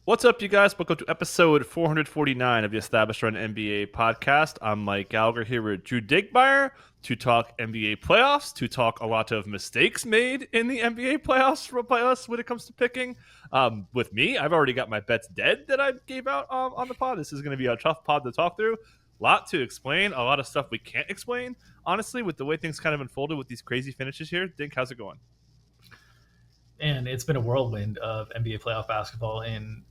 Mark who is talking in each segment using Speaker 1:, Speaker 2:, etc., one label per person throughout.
Speaker 1: What's up, you guys? Welcome to episode 449 of the Established Run NBA podcast. I'm Mike Gallagher here with Drew Dinkmeyer to talk NBA playoffs, to talk a lot of mistakes made in the NBA playoffs by us when it comes to picking. With me, I've already got my bets dead that I gave out on the pod. This is going to be a tough pod to talk through. A lot to explain, a lot of stuff we can't explain, honestly, with the way things kind of unfolded with these crazy finishes here. Dink, how's it going?
Speaker 2: And it's been a whirlwind of NBA playoff basketball in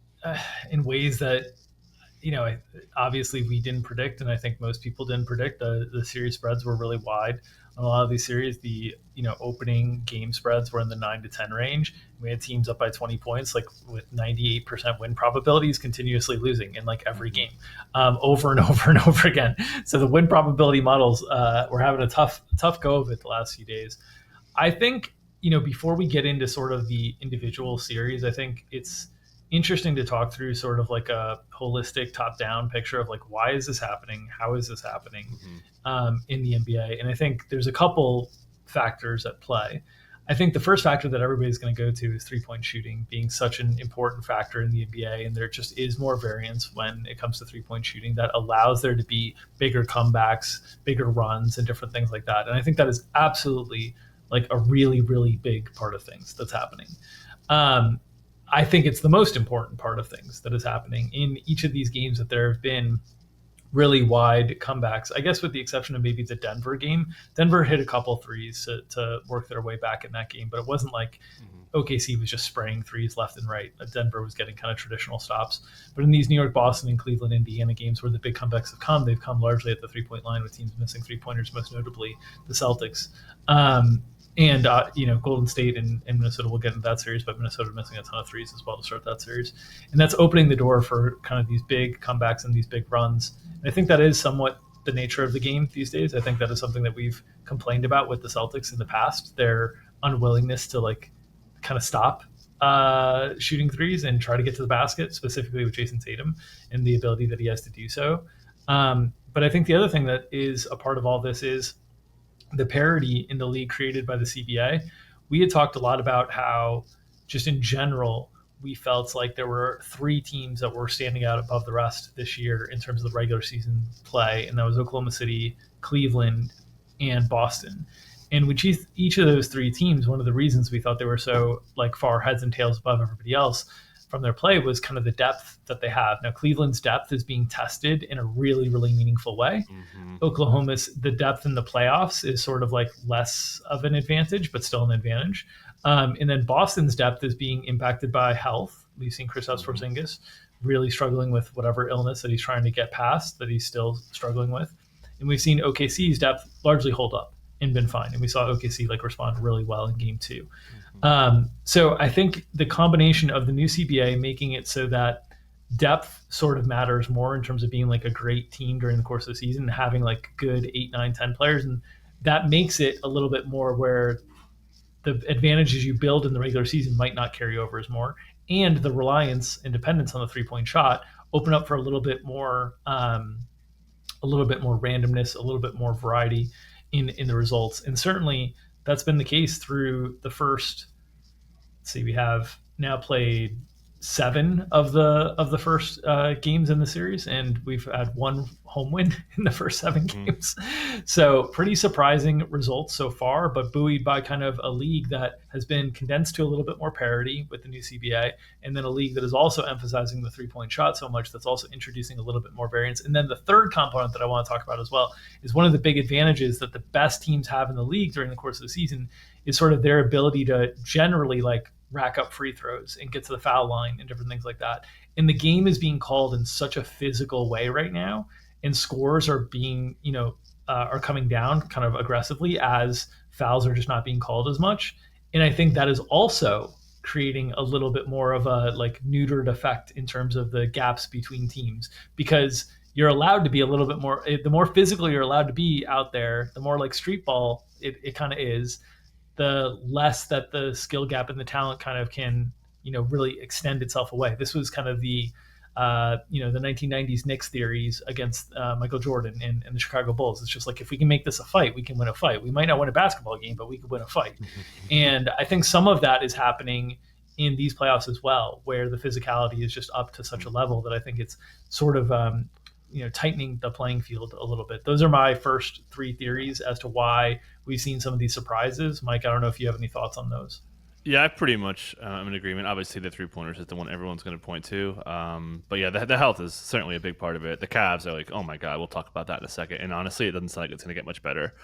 Speaker 2: ways that, obviously we didn't predict, and I think most people didn't predict. The series spreads were really wide on a lot of these series. The opening game spreads were in the 9 to 10 range. We had teams up by 20 points, like with 98% win probabilities, continuously losing in like every game, over and over and over again. So the win probability models were having a tough go of it the last few days. I think, before we get into sort of the individual series, I think it's interesting to talk through sort of like a holistic top-down picture of like, why is this happening? How is this happening in the NBA? And I think there's a couple factors at play. I think the first factor that everybody's going to go to is three-point shooting being such an important factor in the NBA. And there just is more variance when it comes to three-point shooting that allows there to be bigger comebacks, bigger runs, and different things like that. And I think that is absolutely like a really, really big part of things that's happening. I think it's the most important part of things that is happening in each of these games, that there have been really wide comebacks, I guess with the exception of maybe the Denver game. Denver hit a couple threes to work their way back in that game, but it wasn't like OKC was just spraying threes left and right. Denver was getting kind of traditional stops. But in these New York, Boston, and Cleveland, Indiana games where the big comebacks have come, they've come largely at the three-point line with teams missing three-pointers, most notably the Celtics. And Golden State and Minnesota will get into that series, but Minnesota missing a ton of threes as well to start that series. And that's opening the door for kind of these big comebacks and these big runs. And I think that is somewhat the nature of the game these days. I think that is something that we've complained about with the Celtics in the past, their unwillingness to like kind of stop shooting threes and try to get to the basket, specifically with Jason Tatum and the ability that he has to do so. But I think the other thing that is a part of all this is the parity in the league created by the CBA. We had talked a lot about how just in general, we felt like there were three teams that were standing out above the rest this year in terms of the regular season play. And that was Oklahoma City, Cleveland, and Boston. And with each of those three teams, one of the reasons we thought they were so like far heads and tails above everybody else from their play was kind of the depth that they have. Now, Cleveland's depth is being tested in a really, really meaningful way. Oklahoma's, the depth in the playoffs is sort of like less of an advantage, but still an advantage. And then Boston's depth is being impacted by health. We've seen Kristaps Porzingis really struggling with whatever illness that he's trying to get past, that he's still struggling with. And we've seen OKC's depth largely hold up and been fine. And we saw OKC like respond really well in game two. So I think the combination of the new CBA making it so that depth sort of matters more in terms of being like a great team during the course of the season, having like good 8, 9, 10 players. And that makes it a little bit more where the advantages you build in the regular season might not carry over as more. And the reliance and dependence on the 3-point shot open up for a little bit more randomness, a little bit more variety in the results. And certainly that's been the case through the first, we have now played 7 of the first games in the series, and we've had 1 home win in the first 7 games. So pretty surprising results so far, but buoyed by kind of a league that has been condensed to a little bit more parity with the new CBA, and then a league that is also emphasizing the 3-point shot so much that's also introducing a little bit more variance. And then the third component that I want to talk about as well is one of the big advantages that the best teams have in the league during the course of the season is sort of their ability to generally like rack up free throws and get to the foul line and different things like that. And the game is being called in such a physical way right now, and scores are being, are coming down kind of aggressively as fouls are just not being called as much. And I think that is also creating a little bit more of a like neutered effect in terms of the gaps between teams, because you're allowed to be a little bit more, the more physical you're allowed to be out there, the more like street ball it kind of is, the less that the skill gap and the talent kind of can, really extend itself away. This was kind of the, the 1990s Knicks theories against Michael Jordan and the Chicago Bulls. It's just like, if we can make this a fight, we can win a fight. We might not win a basketball game, but we could win a fight. And I think some of that is happening in these playoffs as well, where the physicality is just up to such a level that I think it's sort of tightening the playing field a little bit. Those are my first three theories as to why we've seen some of these surprises. Mike, I don't know if you have any thoughts on those.
Speaker 1: Yeah, I pretty much am in agreement. Obviously, the 3-pointers is the one everyone's going to point to. But yeah, the health is certainly a big part of it. The Cavs are like, oh my God, we'll talk about that in a second. And honestly, it doesn't sound like it's going to get much better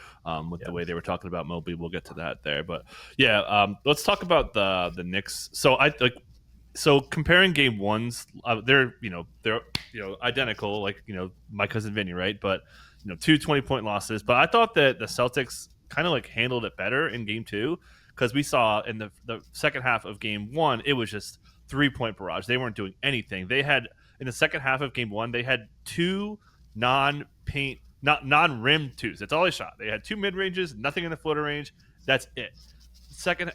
Speaker 1: with the way they were talking about Mobley. We'll get to that there. But yeah, let's talk about the Knicks. So comparing game ones, they're identical, like my cousin Vinny, right? But two 20-point losses. But I thought that the Celtics kind of like handled it better in game two, because we saw in the second half of game one, it was just 3-point barrage. They weren't doing anything. They had in the second half of game one, they had two non-paint, not non-rim twos. That's all they shot. They had two mid ranges, nothing in the floater range. That's it.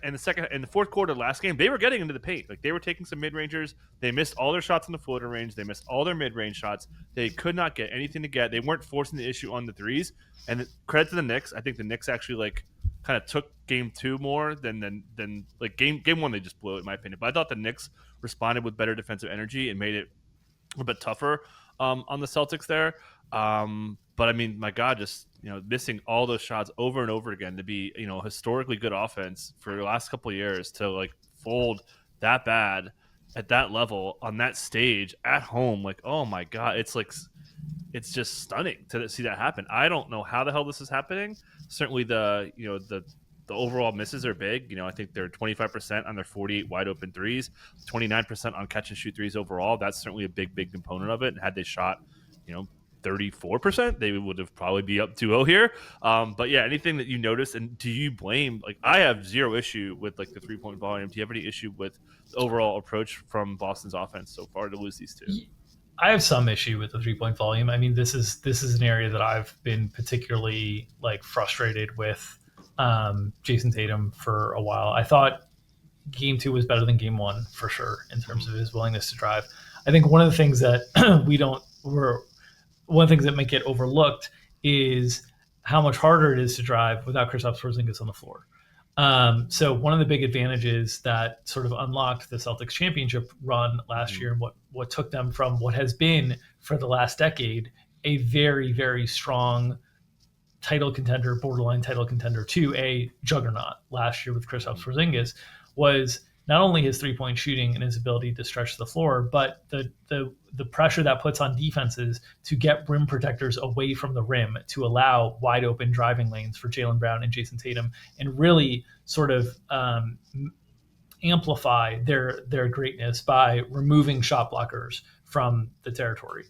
Speaker 1: In the fourth quarter last game, they were getting into the paint. Like, they were taking some mid rangers. They missed all their shots in the floater range. They missed all their mid range shots. They could not get anything to get. They weren't forcing the issue on the threes. And credit to the Knicks. I think the Knicks actually like kind of took game two more than like game one. They just blew it, in my opinion. But I thought the Knicks responded with better defensive energy and made it a little bit tougher on the Celtics there. But I mean, my God, just missing all those shots over and over again to be historically good offense for the last couple of years, to like fold that bad at that level on that stage at home. Like, oh my God, it's just stunning to see that happen. I don't know how the hell this is happening. Certainly the overall misses are big. I think they're 25% on their 48 wide open threes, 29% on catch and shoot threes overall. That's certainly a big component of it. And had they shot, 34%, they would have probably be up 2-0 here. But yeah, anything that you notice, and do you blame, like, I have zero issue with like the 3-point volume. Do you have any issue with the overall approach from Boston's offense so far to lose these two?
Speaker 2: I have some issue with the 3-point volume. I mean, this is an area that I've been particularly like frustrated with Jason Tatum for a while. I thought game two was better than game one for sure in terms of his willingness to drive. I think one of the things that one of the things that might get overlooked is how much harder it is to drive without Kristaps Porzingis on the floor. So one of the big advantages that sort of unlocked the Celtics championship run last year, and what took them from what has been for the last decade a very, very strong title contender, borderline title contender, to a juggernaut last year with Kristaps Porzingis, was not only his 3-point shooting and his ability to stretch the floor, but the pressure that puts on defenses to get rim protectors away from the rim to allow wide open driving lanes for Jaylen Brown and Jason Tatum, and really sort of amplify their greatness by removing shot blockers from the territory.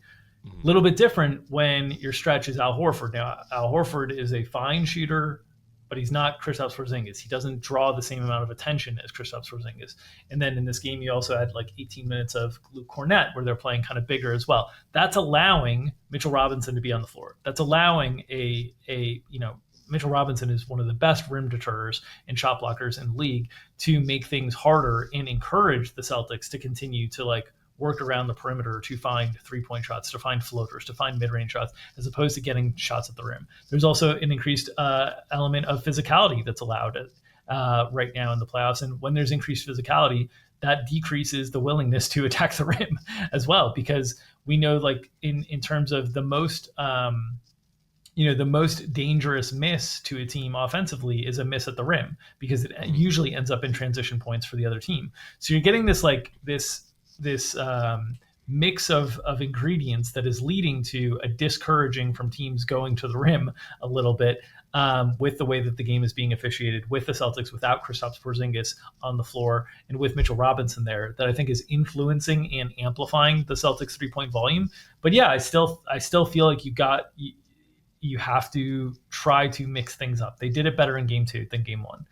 Speaker 2: A little bit different when your stretch is Al Horford. Now, Al Horford is a fine shooter, but he's not Kristaps Porzingis. He doesn't draw the same amount of attention as Kristaps Porzingis. And then in this game, you also had like 18 minutes of Luke Cornett, where they're playing kind of bigger as well. That's allowing Mitchell Robinson to be on the floor. That's allowing Mitchell Robinson is one of the best rim deterrers and shot blockers in the league, to make things harder and encourage the Celtics to continue to like work around the perimeter to find 3-point shots, to find floaters, to find mid-range shots, as opposed to getting shots at the rim. There's also an increased element of physicality that's allowed right now in the playoffs. And when there's increased physicality, that decreases the willingness to attack the rim as well, because we know, like, in terms of the most the most dangerous miss to a team offensively is a miss at the rim, because it usually ends up in transition points for the other team. So you're getting this mix of ingredients that is leading to a discouraging from teams going to the rim a little bit, with the way that the game is being officiated, with the Celtics without Kristaps Porzingis on the floor and with Mitchell Robinson there, that I think is influencing and amplifying the Celtics 3-point volume. But yeah, I still feel like you have to try to mix things up. They did it better in game two than game one.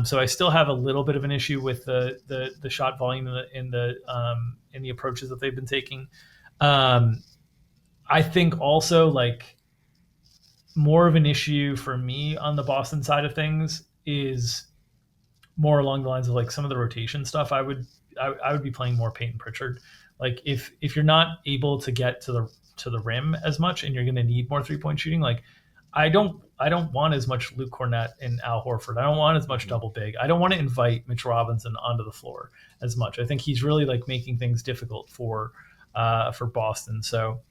Speaker 2: So I still have a little bit of an issue with the shot volume in the approaches that they've been taking. I think also, like, more of an issue for me on the Boston side of things is more along the lines of like some of the rotation stuff. I would be playing more Peyton Pritchard. Like, if you're not able to get to the rim as much and you're going to need more 3-point shooting, like, I don't want as much Luke Cornett and Al Horford. I don't want as much double big. I don't want to invite Mitch Robinson onto the floor as much. I think he's really like making things difficult for Boston. So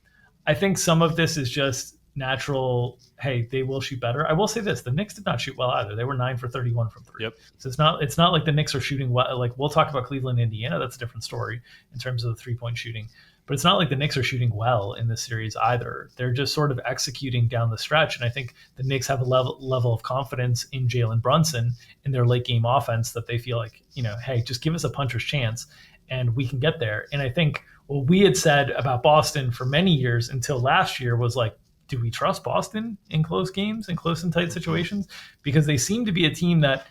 Speaker 2: I think some of this is just natural. Hey, they will shoot better. I will say this: the Knicks did not shoot well either. They were 9 for 31 from three.
Speaker 1: Yep.
Speaker 2: So it's not like the Knicks are shooting well. Like we'll talk about Cleveland, Indiana. That's a different story in terms of the 3-point shooting. But it's not like the Knicks are shooting well in this series either. They're just sort of executing down the stretch. And I think the Knicks have a level of confidence in Jalen Brunson in their late game offense that they feel like, hey, just give us a puncher's chance and we can get there. And I think what we had said about Boston for many years until last year was like, do we trust Boston in close games, in close and tight situations? Because they seem to be a team that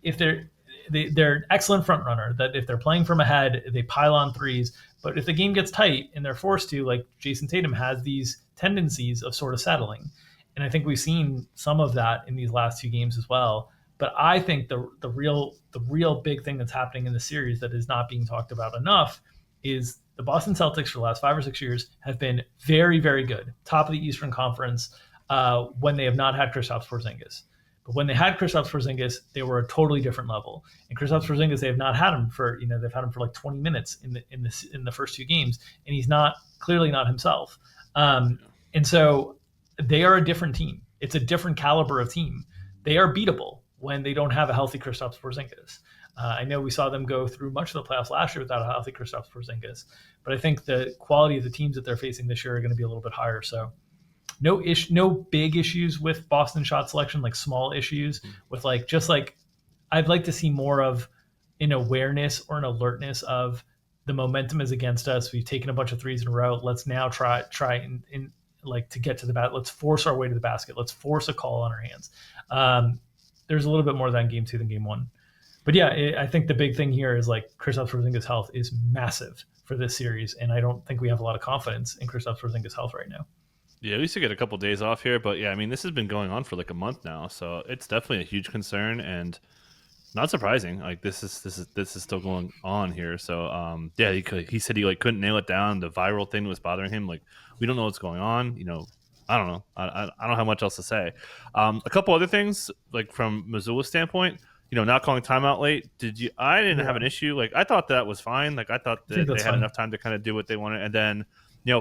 Speaker 2: if they're an excellent front runner, that if they're playing from ahead, they pile on threes. But if the game gets tight and they're forced to, like Jason Tatum has these tendencies of sort of settling. And I think we've seen some of that in these last two games as well. But I think the real big thing that's happening in the series that is not being talked about enough is the Boston Celtics for the last 5 or 6 years have been very, very good, top of the Eastern Conference when they have not had Kristaps Porzingis. But when they had Kristaps Porzingis, they were a totally different level. And Kristaps Porzingis, they have not had him for they've had him for like 20 minutes in the first two games, and he's clearly not himself. And so they are a different team. It's a different caliber of team. They are beatable when they don't have a healthy Kristaps Porzingis. I know we saw them go through much of the playoffs last year without a healthy Kristaps Porzingis, but I think the quality of the teams that they're facing this year are going to be a little bit higher. So no big issues with Boston shot selection, like small issues with I'd like to see more of an awareness or an alertness of the momentum is against us. We've taken a bunch of threes in a row. Let's now try and like to get to the bat. Let's force our way to the basket. Let's force a call on our hands. There's a little bit more of that in game 2 than game 1. But yeah, I think the big thing here is like Kristaps Porzingis' health is massive for this series, and I don't think we have a lot of confidence in Kristaps Porzingis' health right now.
Speaker 1: Yeah, at least you get a couple of days off here, but yeah, I mean, this has been going on for like a month now, so it's definitely a huge concern and not surprising. Like this is still going on here. So yeah, he said he like couldn't nail it down. The viral thing was bothering him. Like we don't know what's going on. I don't know. I don't have much else to say. A couple other things like from Missoula's standpoint. Not calling timeout late. I didn't have an issue. Like I thought that was fine. Like I thought that they had enough time to kind of do what they wanted, and then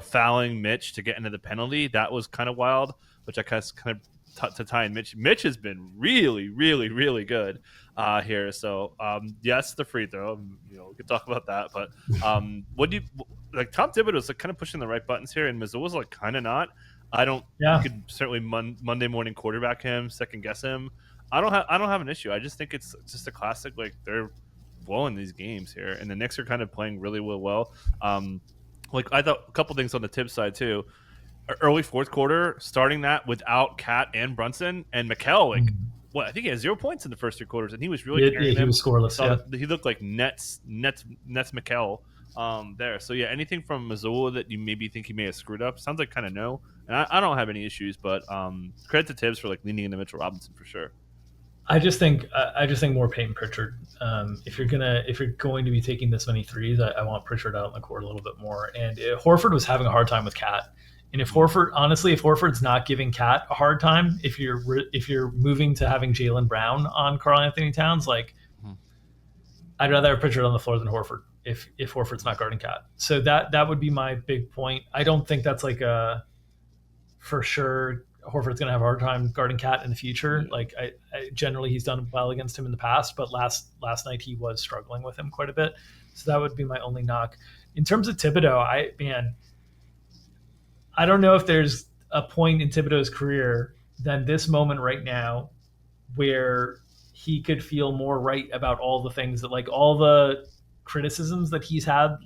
Speaker 1: fouling Mitch to get into the penalty, that was kind of wild. Which I kind of to tie in Mitch. Mitch has been really, really, really good here. So yes, the free throw. We could talk about that. But what do you like? Tom Thibodeau is like kind of pushing the right buttons here, and Missoula's like kind of not. I don't. Yeah. You could certainly Monday morning quarterback him, second guess him. I don't have an issue. I just think it's just a classic. Like they're blowing these games here, and the Knicks are kind of playing really well. Like I thought a couple things on the Tibbs side too. Early fourth quarter, starting that without Cat and Brunson and Mikal. Like, I think he had 0 points in the first 3 quarters, and he was really carrying them.
Speaker 2: He was scoreless.
Speaker 1: He looked like Nets Mikal there. So yeah, anything from Missoula that you maybe think he may have screwed up? Sounds like kind of no. And I don't have any issues, but credit to Tibbs for like leaning into Mitchell Robinson for sure.
Speaker 2: I just think more Peyton Pritchard. If you're going to be taking this many threes, I want Pritchard out on the court a little bit more. And Horford was having a hard time with Cat. And if Horford's not giving Cat a hard time, if you're moving to having Jaylen Brown on Karl Anthony Towns, I'd rather have Pritchard on the floor than Horford if Horford's not guarding Cat. So that would be my big point. I don't think that's like a for sure Horford's going to have a hard time guarding Cat in the future. Yeah. Like I generally he's done well against him in the past, but last night he was struggling with him quite a bit. So that would be my only knock. In terms of Thibodeau, I don't know if there's a point in Thibodeau's career than this moment right now where he could feel more right about all the things that like all the criticisms that he's had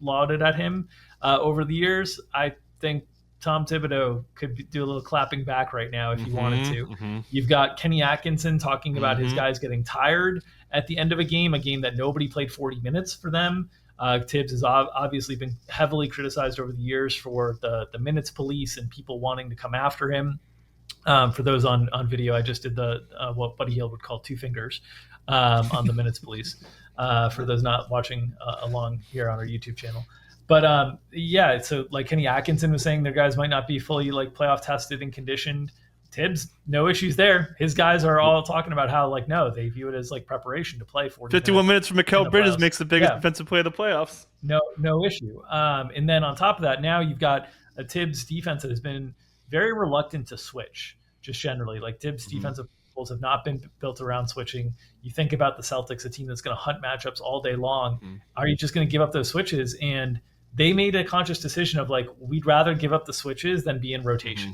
Speaker 2: lauded at him over the years. I think Tom Thibodeau could do a little clapping back right now if he wanted to. Mm-hmm. You've got Kenny Atkinson talking about his guys getting tired at the end of a game that nobody played 40 minutes for them. Tibbs has obviously been heavily criticized over the years for the minutes police and people wanting to come after him. For those on video, I just did what Buddy Hield would call 2 fingers on the minutes police. For those not watching along here on our YouTube channel. But so like Kenny Atkinson was saying, their guys might not be fully like playoff tested and conditioned. Tibbs, no issues there. His guys are all talking about how like no, they view it as like preparation to play 40
Speaker 1: 51
Speaker 2: minutes
Speaker 1: minutes from
Speaker 2: in
Speaker 1: Mikal
Speaker 2: the
Speaker 1: Bridges
Speaker 2: playoffs.
Speaker 1: makes the biggest
Speaker 2: Yeah,
Speaker 1: defensive play of the playoffs.
Speaker 2: no issue. And then on top of that, now you've got a Tibbs defense that has been very reluctant to switch, just generally. Like Tibbs defensive goals have not been built around switching. You think about the Celtics, a team that's going to hunt matchups all day long. Are you just going to give up those switches? And they made a conscious decision of like, we'd rather give up the switches than be in rotation.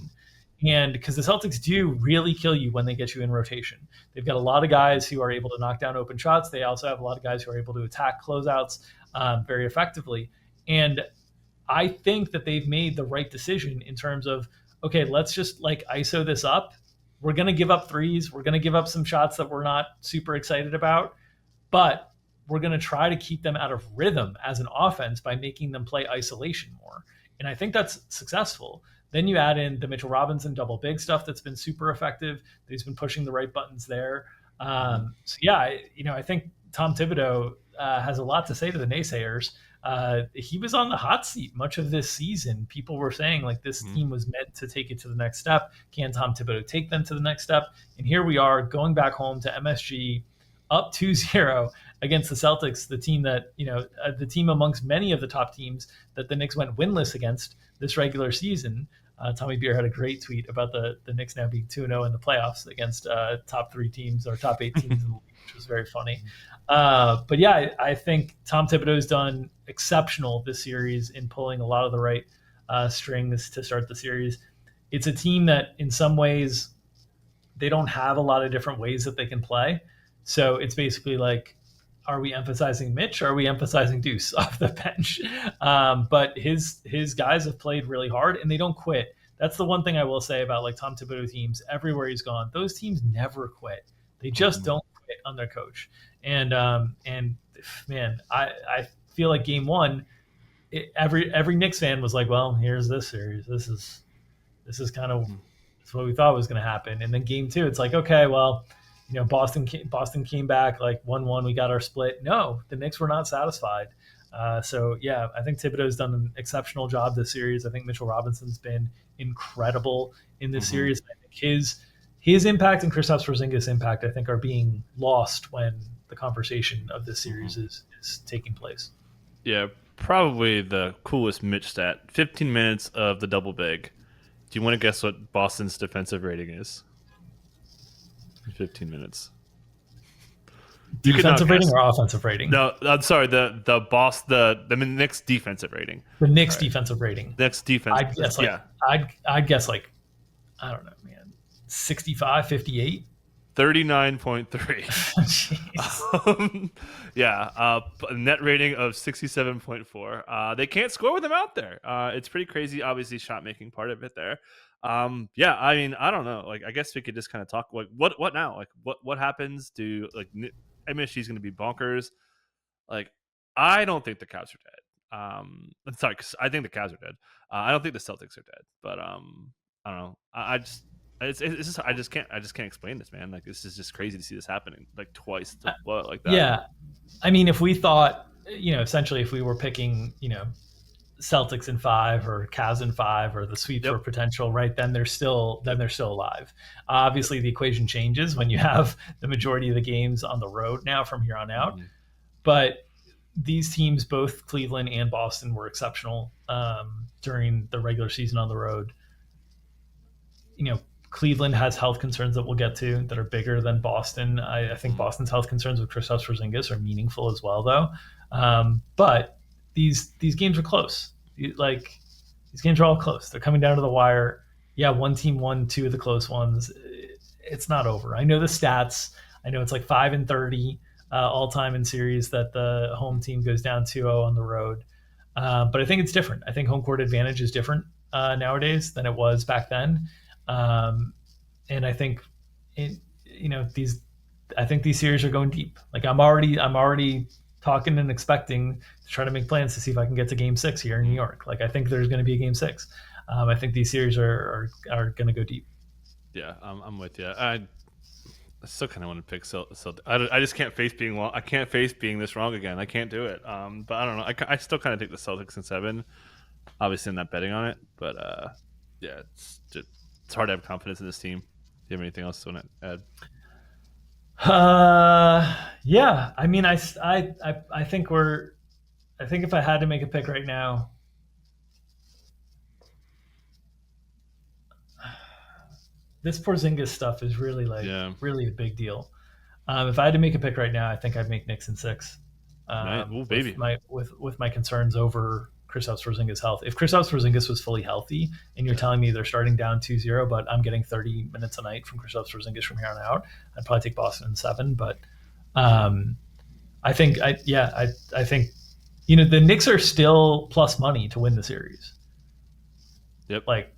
Speaker 2: And because the Celtics do really kill you when they get you in rotation, they've got a lot of guys who are able to knock down open shots. They also have a lot of guys who are able to attack closeouts very effectively. And I think that they've made the right decision in terms of, okay, let's just like ISO this up. We're going to give up threes. We're going to give up some shots that we're not super excited about, but we're going to try to keep them out of rhythm as an offense by making them play isolation more. And I think that's successful. Then you add in the Mitchell Robinson double big stuff that's been super effective. He's been pushing the right buttons there. So yeah, I think Tom Thibodeau has a lot to say to the naysayers. He was on the hot seat much of this season. People were saying like this team was meant to take it to the next step. Can Tom Thibodeau take them to the next step? And here we are going back home to MSG up 2-0 against the Celtics, the team that, the team amongst many of the top teams that the Knicks went winless against this regular season. Tommy Beer had a great tweet about the Knicks now being 2-0 in the playoffs against top 3 teams or top 8 teams in the league, which was very funny. But yeah, I think Tom Thibodeau's done exceptional this series in pulling a lot of the right strings to start the series. It's a team that in some ways they don't have a lot of different ways that they can play. So it's basically like, are we emphasizing Mitch? Or are we emphasizing Deuce off the bench? But his guys have played really hard and they don't quit. That's the one thing I will say about like Tom Thibodeau teams everywhere he's gone. Those teams never quit. They just don't quit on their coach. And man, I feel like game one, every Knicks fan was like, well, here's this series. This is kind of what we thought was going to happen. And then game two, it's like, okay, well, Boston came back like 1-1. We got our split. No, the Knicks were not satisfied. So yeah, I think Thibodeau's done an exceptional job this series. I think Mitchell Robinson's been incredible in this series. I think his impact and Kristaps Porzingis' impact, I think, are being lost when the conversation of this series is taking place.
Speaker 1: Yeah, probably the coolest Mitch stat. 15 minutes of the double big. Do you want to guess what Boston's defensive rating is? 15 minutes.
Speaker 2: Defensive rating or offensive rating?
Speaker 1: No, I'm sorry. The Knicks defensive rating.
Speaker 2: The Knicks defensive rating.
Speaker 1: Knicks defense.
Speaker 2: I'd guess like, I don't know, man, 65, 58.
Speaker 1: 39.3. Yeah, net rating of 67.4. They can't score with him out there. It's pretty crazy. Obviously, shot making part of it there. Yeah, I mean, I don't know. Like, I guess we could just kind of talk. Like, what now? Like, what happens? MSG's going to be bonkers. Like, I don't think the Cavs are dead. I'm sorry, because I think the Cavs are dead. I don't think the Celtics are dead. But I don't know. It's just I just can't explain this, man. Like, this is just crazy to see this happening like twice like that.
Speaker 2: Yeah, I mean, if we thought, essentially, if we were picking, Celtics in 5 or Cavs in 5 or the sweep for potential, right? Then they're still alive. Obviously, the equation changes when you have the majority of the games on the road now from here on out. But these teams, both Cleveland and Boston, were exceptional during the regular season on the road. Cleveland has health concerns that we'll get to that are bigger than Boston. I think Boston's health concerns with Kristaps Porzingis are meaningful as well, though. But these games are close. Like, these games are all close. They're coming down to the wire. Yeah, one team won 2 of the close ones. It's not over. I know the stats. I know it's like 5-30 all time in series that the home team goes down 2-0 on the road. But I think it's different. I think home court advantage is different nowadays than it was back then. And I think these series are going deep. Like, I'm already talking and expecting to try to make plans to see if I can get to game 6 here in New York. Like, I think there's going to be a game 6. I think these series are going to go deep.
Speaker 1: Yeah, I'm with you. I still kind of want to pick I just can't face being wrong. I can't face being this wrong again. I can't do it. But I don't know. I still kind of take the Celtics in 7. Obviously, I'm not betting on it, but yeah, it's just it's hard to have confidence in this team. Do you have anything else to want to add?
Speaker 2: Yeah. I mean, I think we're. I think if I had to make a pick right now, this Porzingis stuff is really
Speaker 1: Yeah.
Speaker 2: really a big deal. If I had to make a pick right now, I think I'd make Knicks in 6.
Speaker 1: Right. Oh,
Speaker 2: With
Speaker 1: baby.
Speaker 2: my concerns over Kristaps Porzingis' health. If Kristaps Porzingis was fully healthy, and you're telling me they're starting down 2-0, but I'm getting 30 minutes a night from Kristaps Porzingis from here on out, I'd probably take Boston in 7. But um, I think the Knicks are still plus money to win the series.
Speaker 1: Yep.
Speaker 2: Like,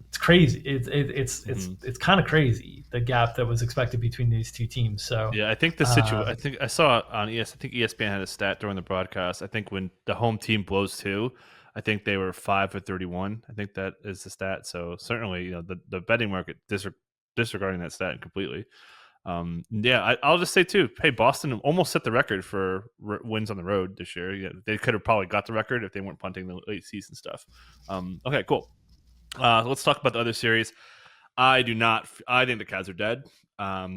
Speaker 2: it's crazy. It's kind of crazy, the gap that was expected between these two teams. So
Speaker 1: Yeah, I think the situation. I think I saw on ES. I think ESPN had a stat during the broadcast. I think when the home team blows 2, I think they were 5 for 31. I think that is the stat. So certainly, the betting market disregarding that stat completely. Yeah, I'll just say too. Hey, Boston almost set the record for wins on the road this year. Yeah, they could have probably got the record if they weren't punting the late season stuff. Okay, cool. Let's talk about the other series. I do not. I think the Cavs are dead.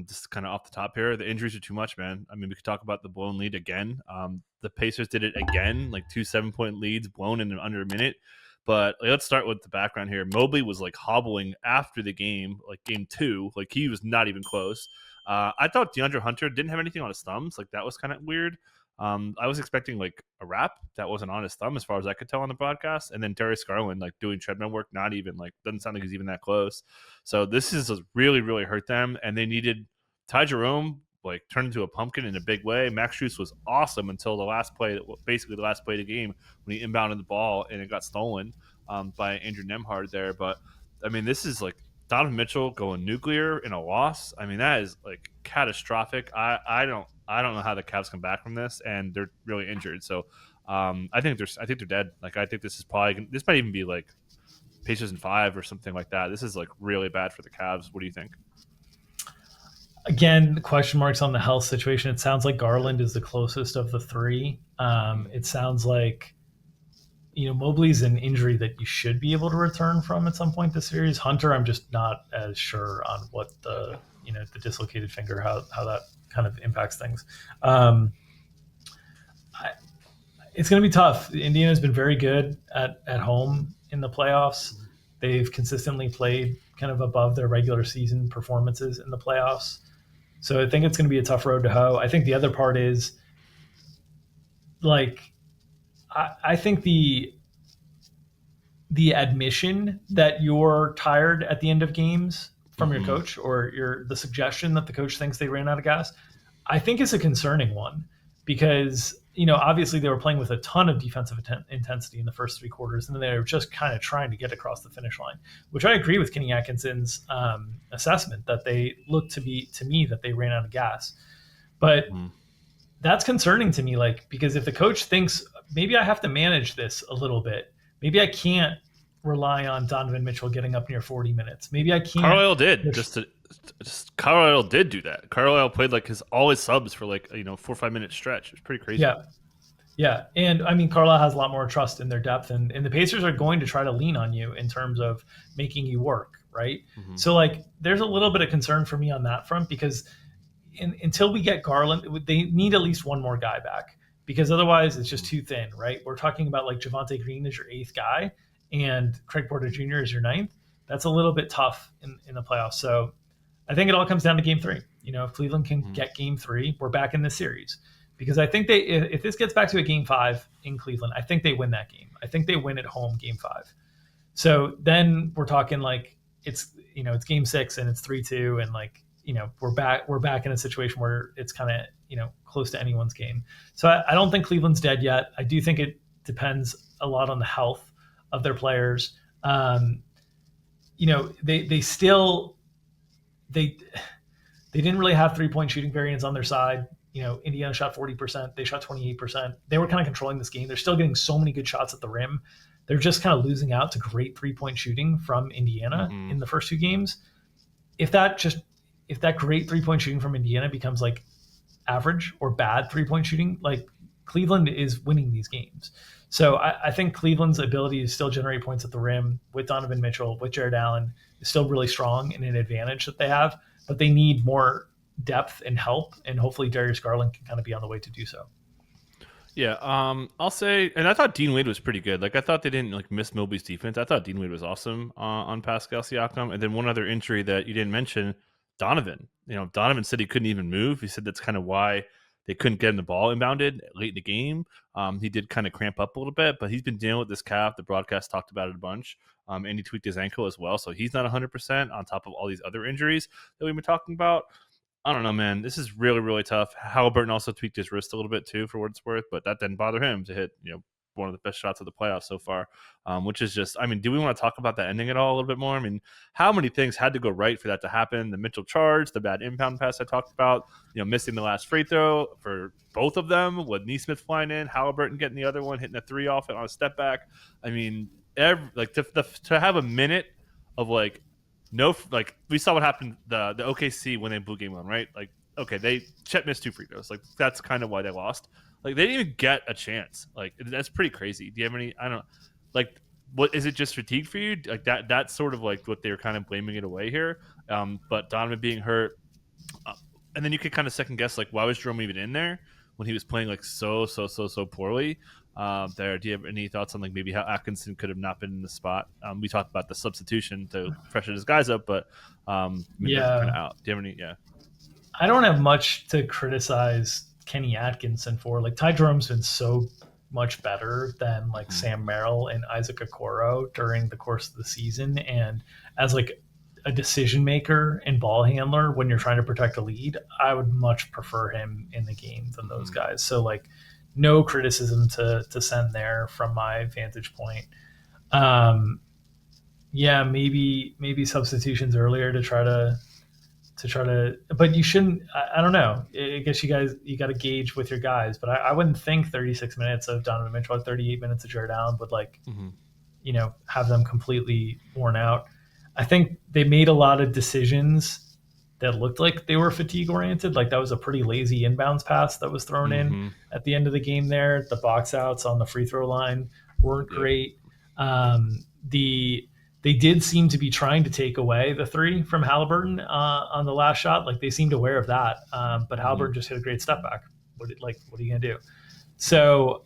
Speaker 1: Just kind of off the top here, the injuries are too much, man. I mean, we could talk about the blown lead again. The Pacers did it again, like 2 7-point leads blown in under a minute. But let's start with the background here. Mobley was like hobbling after the game, like game 2, like he was not even close. I thought DeAndre Hunter didn't have anything on his thumbs, like that was kind of weird. I was expecting like a wrap that wasn't on his thumb as far as I could tell on the broadcast. And then Darius Garland like doing treadmill work, not even like doesn't sound like he's even that close. So this is really, really hurt them. And they needed Ty Jerome like turned into a pumpkin in a big way. Max Strus was awesome until the last play, basically the last play of the game when he inbounded the ball and it got stolen by Andrew Nemhard there. But I mean, this is like Donovan Mitchell going nuclear in a loss. I mean, that is like catastrophic. I don't know how the Cavs come back from this, and they're really injured. So I think they're dead. Like I think this might even be like Pacers in 5 or something like that. This is like really bad for the Cavs. What do you think?
Speaker 2: Again, question marks on the health situation. It sounds like Garland is the closest of the 3. It sounds like Mobley's an injury that you should be able to return from at some point this series. Hunter, I'm just not as sure on what the dislocated finger, how that kind of impacts things. It's going to be tough. Indiana's been very good at home in the playoffs. They've consistently played kind of above their regular season performances in the playoffs. So I think it's going to be a tough road to hoe. I think the other part is like, I think the admission that you're tired at the end of games from your coach, or the suggestion that the coach thinks they ran out of gas, I think is a concerning one, because obviously they were playing with a ton of defensive intensity in the first 3 quarters, and then they were just kind of trying to get across the finish line, which I agree with Kenny Atkinson's assessment that they looked to me that they ran out of gas. But that's concerning to me, like, because if the coach thinks maybe I have to manage this a little bit, maybe I can't rely on Donovan Mitchell getting up near 40 minutes. Maybe I can't.
Speaker 1: Carlisle did Carlisle did do that. Carlisle played like all his subs for like 4 or 5 minute stretch. It's pretty crazy.
Speaker 2: Yeah, and I mean, Carlisle has a lot more trust in their depth, and the Pacers are going to try to lean on you in terms of making you work, right? So like, there's a little bit of concern for me on that front, because until we get Garland, they need at least one more guy back, because otherwise it's just too thin, right? We're talking about like Javonte Green is your 8th guy and Craig Porter Jr. is your 9th. That's a little bit tough in the playoffs. So I think it all comes down to game 3. If Cleveland can get game 3, we're back in this series, because I think if this gets back to a game 5 in Cleveland, I think they win that game. I think they win at home game 5. So then we're talking like it's game 6 and it's 3-2, and like, we're back in a situation where it's kind of, close to anyone's game. So I don't think Cleveland's dead yet. I do think it depends a lot on the health of their players. They still didn't really have 3-point shooting variance on their side. Indiana shot 40%. They shot 28%. They were kind of controlling this game. They're still getting so many good shots at the rim. They're just kind of losing out to great 3-point shooting from Indiana in the first 2 games. If that great 3-point shooting from Indiana becomes like average or bad 3-point shooting, like Cleveland is winning these games. So I think Cleveland's ability to still generate points at the rim with Donovan Mitchell, with Jared Allen, is still really strong and an advantage that they have. But they need more depth and help, and hopefully Darius Garland can kind of be on the way to do so.
Speaker 1: Yeah, I'll say, and I thought Dean Wade was pretty good. Like, I thought they didn't like miss Mobley's defense. I thought Dean Wade was awesome on Pascal Siakam. And then one other injury that you didn't mention, Donovan. Donovan said he couldn't even move. He said that's kind of why they couldn't get him the ball inbounded late in the game. He did kind of cramp up a little bit, but he's been dealing with this calf. The broadcast talked about it a bunch, and he tweaked his ankle as well. So he's not 100% on top of all these other injuries that we've been talking about. I don't know, man. This is really, really tough. Halliburton also tweaked his wrist a little bit too, for what it's worth, but that didn't bother him to hit, one of the best shots of the playoffs so far, which is just, I mean, do we want to talk about that ending at all a little bit more? I mean, how many things had to go right for that to happen? The Mitchell charge, the bad inbound pass I talked about, missing the last free throw for both of them, with Neesmith flying in, Halliburton getting the other one, hitting a three off it on a step back. I mean, to have a minute of like, no, like we saw what happened the OKC when they blew game one, right? Like, okay, Chet missed 2 free throws. Like, that's kind of why they lost. Like, they didn't even get a chance. Like, that's pretty crazy. Do you have any? I don't know. Like, what is it? Just fatigue for you? Like that's sort of like what they were kind of blaming it away here. But Donovan being hurt, and then you could kind of second guess, like, why was Jerome even in there when he was playing like so poorly? There, do you have any thoughts on like maybe how Atkinson could have not been in the spot? We talked about the substitution to freshen his guys up, but kind of out. Do you have any? Yeah,
Speaker 2: I don't have much to criticize Kenny Atkinson for. Like, Ty Jerome's been so much better than like Sam Merrill and Isaac Okoro during the course of the season, and as like a decision maker and ball handler when you're trying to protect a lead, I would much prefer him in the game than those guys. So like, no criticism to send there from my vantage point. Yeah, maybe substitutions earlier to try to, but you shouldn't. I don't know. I guess you got to gauge with your guys, but I wouldn't think 36 minutes of Donovan Mitchell or 38 minutes of Jared Allen would have them completely worn out. I think they made a lot of decisions that looked like they were fatigue oriented. Like, that was a pretty lazy inbounds pass that was thrown in at the end of the game there. The box outs on the free throw line weren't great. They did seem to be trying to take away the three from Halliburton on the last shot. Like, they seemed aware of that. But Halliburton just hit a great step back. What are you going to do? So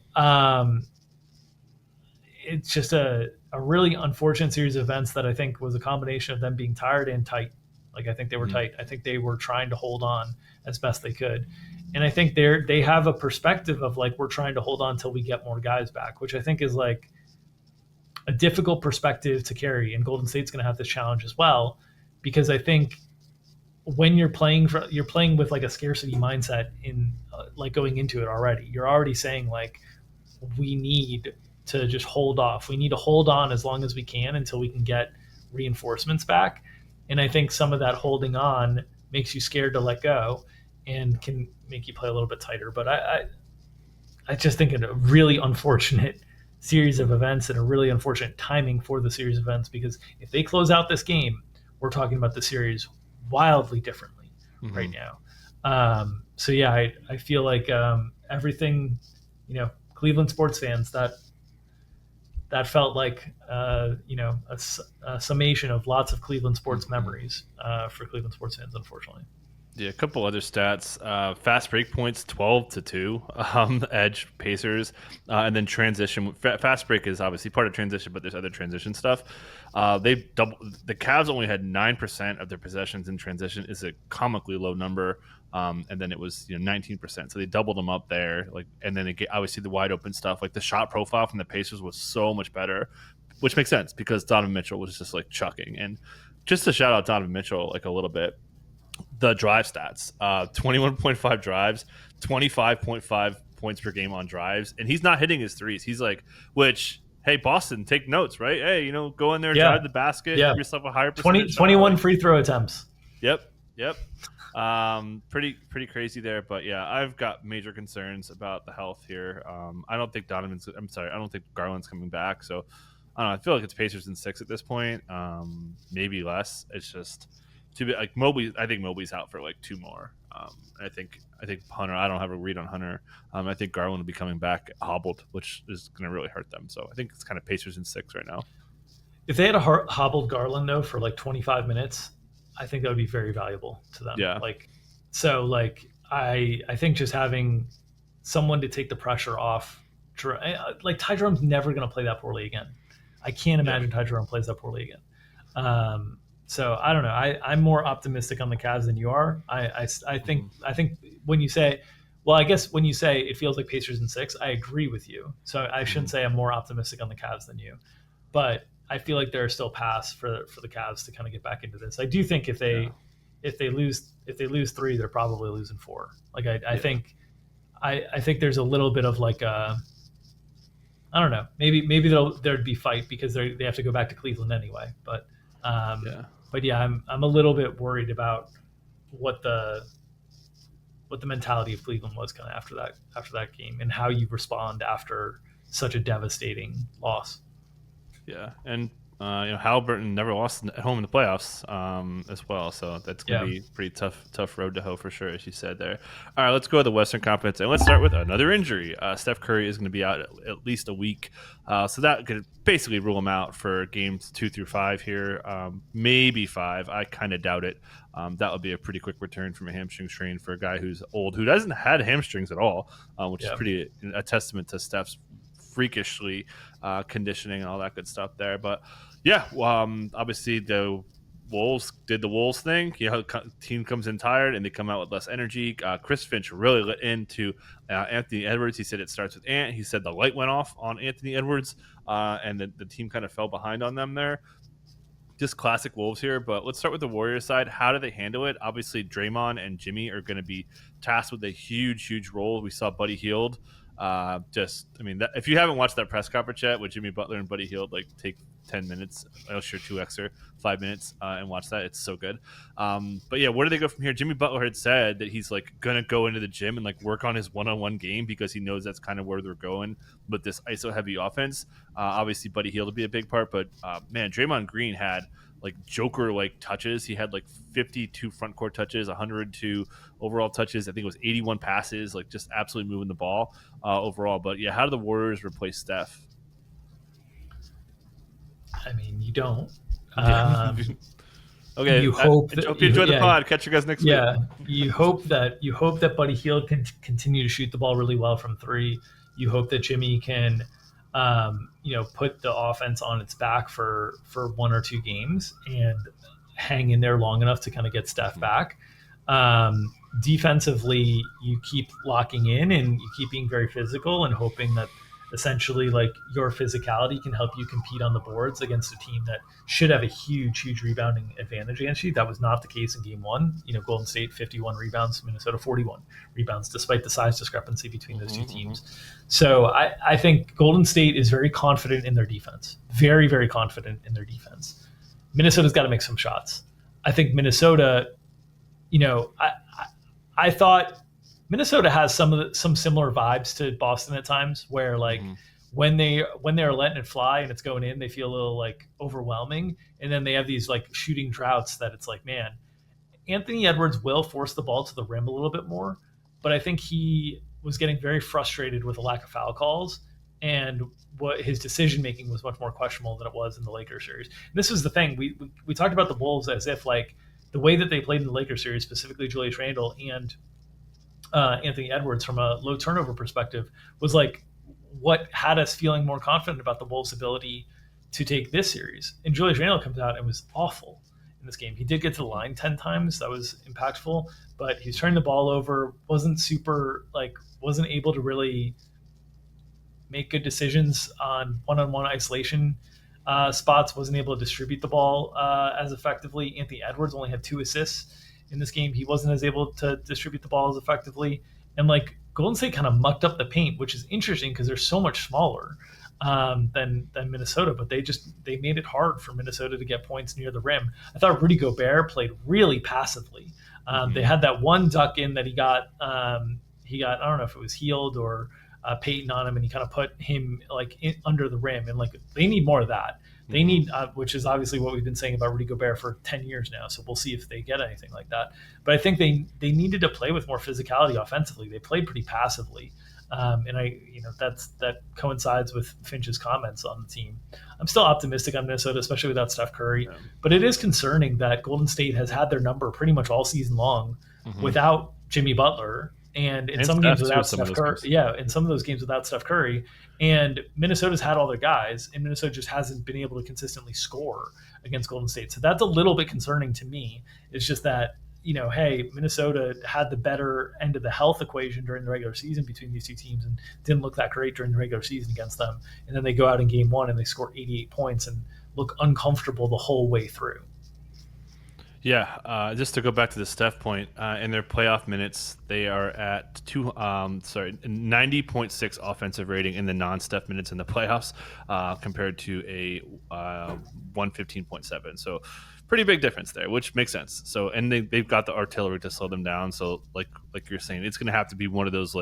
Speaker 2: it's just a really unfortunate series of events that I think was a combination of them being tired and tight. Like, I think they were tight. I think they were trying to hold on as best they could. And I think they have a perspective of like, we're trying to hold on until we get more guys back, which I think is like a difficult perspective to carry. And Golden State's going to have this challenge as well, because I think when you're playing with like a scarcity mindset in like going into it already, you're already saying like, we need to just hold off. We need to hold on as long as we can until we can get reinforcements back. And I think some of that holding on makes you scared to let go and can make you play a little bit tighter. But I just think a really unfortunate series of events and a really unfortunate timing for the series of events, because if they close out this game, we're talking about the series wildly differently right now. So yeah, I feel like everything, Cleveland sports fans, that felt like a summation of lots of Cleveland sports memories for Cleveland sports fans, unfortunately.
Speaker 1: Yeah, a couple other stats. Fast break points, 12-2. Edge Pacers, and then transition. Fast break is obviously part of transition, but there's other transition stuff. They the Cavs only had 9% of their possessions in transition. Is a comically low number. And then it was 19%. So they doubled them up there. Like, and then obviously the wide open stuff. Like, the shot profile from the Pacers was so much better, which makes sense because Donovan Mitchell was just like chucking. And just to shout out Donovan Mitchell like a little bit, the drive stats, 21.5 drives, 25.5 points per game on drives, and he's not hitting his threes. He's like, which, hey, Boston, take notes, right? Hey, go in there, drive the basket, give yourself a higher percentage.
Speaker 2: 21 free throw attempts.
Speaker 1: Yep. Pretty crazy there, but yeah, I've got major concerns about the health here. I don't think I don't think Garland's coming back, so I don't know. I feel like it's Pacers in 6 at this point, maybe less. It's just too big. Like, Mobley, I think Mobley's out for like 2 more. I think Hunter. I don't have a read on Hunter. I think Garland will be coming back hobbled, which is going to really hurt them. So I think it's kind of Pacers in 6 right now.
Speaker 2: If they had a hobbled Garland though for like 25 minutes, I think that would be very valuable to them.
Speaker 1: Yeah.
Speaker 2: I think just having someone to take the pressure off, like Ty Jerome's never going to play that poorly again. I can't imagine Ty Jerome plays that poorly again. So I don't know. I'm more optimistic on the Cavs than you are. I think when you say, well, I guess when you say it feels like Pacers in 6, I agree with you. So I shouldn't say I'm more optimistic on the Cavs than you, but I feel like there are still paths for the Cavs to kind of get back into this. I do think if they lose 3, they're probably losing 4. Like I think there's a little bit of like I don't know. Maybe there'd be fight because they have to go back to Cleveland anyway. But I'm a little bit worried about what the mentality of Cleveland was kind of after that game and how you respond after such a devastating loss.
Speaker 1: Yeah, and Halliburton never lost at home in the playoffs as well, so that's going to be pretty tough road to hoe for sure, as you said there. All right, let's go to the Western Conference, and let's start with another injury. Steph Curry is going to be out at least a week, so that could basically rule him out for games 2 through 5 here, maybe 5. I kind of doubt it. That would be a pretty quick return from a hamstring strain for a guy who's old, who doesn't had hamstrings at all, which is pretty a testament to Steph's freakishly conditioning and all that good stuff there. But obviously the Wolves did the Wolves thing. Team comes in tired and they come out with less energy. Chris Finch really lit into Anthony Edwards. He said it starts with Ant. He said the light went off on Anthony Edwards, and the team kind of fell behind on them there. Just classic Wolves here, but let's start with the Warriors side. How do they handle it? Obviously, Draymond and Jimmy are going to be tasked with a huge role. We saw Buddy Hield. If you haven't watched that press conference yet with Jimmy Butler and Buddy Hield, like take 10 minutes, I'll share 2 extra 5 minutes and watch that. It's so good. Where do they go from here? Jimmy Butler had said that he's like going to go into the gym and like work on his one-on-one game because he knows that's kind of where they're going with this ISO heavy offense. Obviously Buddy Hield will be a big part, but Draymond Green had like Joker like touches. He had like 52 front court touches, 102 overall touches. I think it was 81 passes, like just absolutely moving the ball overall. But how do the Warriors replace Steph?
Speaker 2: I mean, you don't.
Speaker 1: Okay.
Speaker 2: You hope
Speaker 1: that you enjoy the pod. Catch you guys next week.
Speaker 2: Yeah, you hope that Buddy Hield can continue to shoot the ball really well from 3. You hope that Jimmy can put the offense on its back for 1 or 2 games and hang in there long enough to kind of get Steph back. Defensively, you keep locking in and you keep being very physical and hoping that essentially like your physicality can help you compete on the boards against a team that should have a huge rebounding advantage against you. That was not the case in game 1. Golden State 51 rebounds, Minnesota 41 rebounds, despite the size discrepancy between those 2 teams. So I think Golden State is very confident in their defense, very confident in their defense. Minnesota's got to make some shots. I think Minnesota, I thought Minnesota has some similar vibes to Boston at times, where like when they're letting it fly and it's going in, they feel a little like overwhelming, and then they have these like shooting droughts that it's like, man, Anthony Edwards will force the ball to the rim a little bit more, but I think he was getting very frustrated with the lack of foul calls, and what his decision making was much more questionable than it was in the Lakers series. And this was the thing, we talked about the Wolves as if like the way that they played in the Lakers series, specifically Julius Randle and Anthony Edwards from a low turnover perspective, was like what had us feeling more confident about the Wolves' ability to take this series. And Julius Randle comes out and was awful in this game. He did get to the line 10 times. That was impactful, but he was turning the ball over, wasn't able to really make good decisions on one-on-one isolation spots, wasn't able to distribute the ball as effectively. Anthony Edwards only had 2 assists in this game. He wasn't as able to distribute the ball as effectively. And like Golden State kind of mucked up the paint, which is interesting because they're so much smaller than Minnesota, but they made it hard for Minnesota to get points near the rim. I thought Rudy Gobert played really passively. They had that one duck in that he got, I don't know if it was Healed or Peyton on him, and he kind of put him like under the rim, and like they need more of that. They need, which is obviously what we've been saying about Rudy Gobert for 10 years now. So we'll see if they get anything like that. But I think they needed to play with more physicality offensively. They played pretty passively. And that coincides with Finch's comments on the team. I'm still optimistic on Minnesota, especially without Steph Curry.
Speaker 1: Yeah.
Speaker 2: But it is concerning that Golden State has had their number pretty much all season long without Jimmy Butler. And in some games without Steph Curry. Yeah, in some of those games without Steph Curry. And Minnesota's had all their guys, and Minnesota just hasn't been able to consistently score against Golden State. So that's a little bit concerning to me. It's just that, hey, Minnesota had the better end of the health equation during the regular season between these two teams and didn't look that great during the regular season against them. And then they go out in game one and they score 88 points and look uncomfortable the whole way through.
Speaker 1: Yeah, just to go back to the Steph point, in their playoff minutes, they are at 90.6 offensive rating in the non-Steph minutes in the playoffs, compared to a 115.7. So pretty big difference there, which makes sense. So, and they've got the artillery to slow them down. So like you're saying, it's going to have to be one of those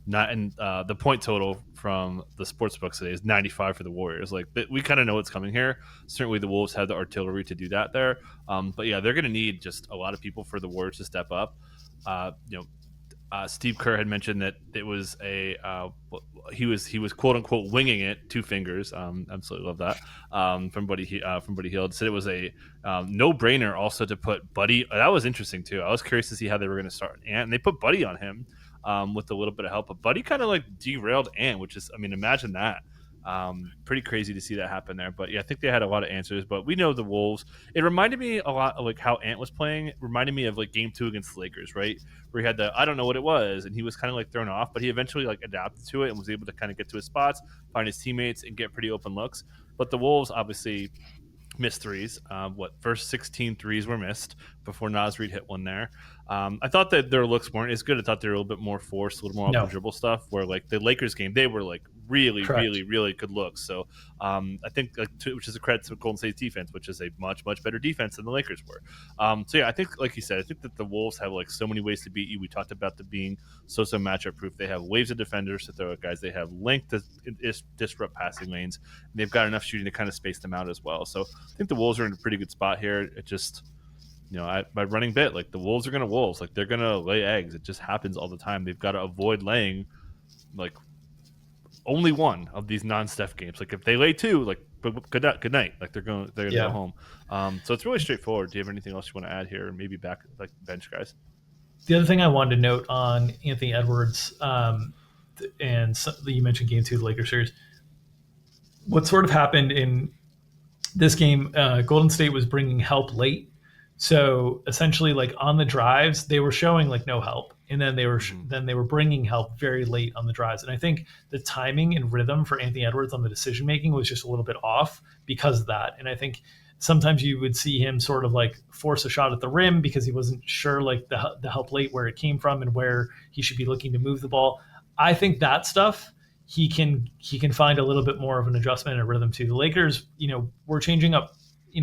Speaker 1: not in the point total from the sports books today is 95 for the Warriors. We kind of know what's coming here. Certainly the Wolves have the artillery to do that there. But yeah, they're going to need just a lot of people for the Warriors to step up. Steve Kerr had mentioned that it was he was quote unquote winging it, two fingers. Absolutely love that. From Buddy Hield said it was a no brainer also to put Buddy. That was interesting too. I was curious to see how they were going to start Ant, and they put Buddy on him. With a little bit of help, but Buddy kind of derailed Ant, which is, imagine that. Pretty crazy to see that happen there. But yeah, I think they had a lot of answers. But we know the Wolves. It reminded me a lot of how Ant was playing. It reminded me of game 2 against the Lakers, right? Where he had I don't know what it was, and he was kind of thrown off, but he eventually adapted to it and was able to kind of get to his spots, find his teammates, and get pretty open looks. But the Wolves obviously missed threes. First 16 threes were missed before Naz Reid hit one there. I thought that their looks weren't as good. I thought they were a little bit more forced, a little more off the dribble stuff, where the Lakers game, they were really,
Speaker 2: Correct.
Speaker 1: really, really good looks. So I think which is a credit to Golden State's defense, which is a much, much better defense than the Lakers were. So yeah, I think, like you said, I think that the Wolves have so many ways to beat you. We talked about them being so matchup proof. They have waves of defenders to throw at guys. They have length to disrupt passing lanes. And they've got enough shooting to kind of space them out as well. So I think the Wolves are in a pretty good spot here. It just, by running bit, the Wolves are going to Wolves. They're going to lay eggs. It just happens all the time. They've got to avoid laying, only one of these non-Steph games. If they lay 2, good night. They're going to go home. So it's really straightforward. Do you have anything else you want to add here? Or maybe back bench guys?
Speaker 2: The other thing I wanted to note on Anthony Edwards, and you mentioned game 2 of the Lakers series. What sort of happened in this game, Golden State was bringing help late. So essentially, on the drives, they were showing no help, and then they were bringing help very late on the drives. And I think the timing and rhythm for Anthony Edwards on the decision making was just a little bit off because of that. And I think sometimes you would see him sort of force a shot at the rim because he wasn't sure the help late where it came from and where he should be looking to move the ball. I think that stuff he can find a little bit more of an adjustment and a rhythm to. The Lakers, were changing up,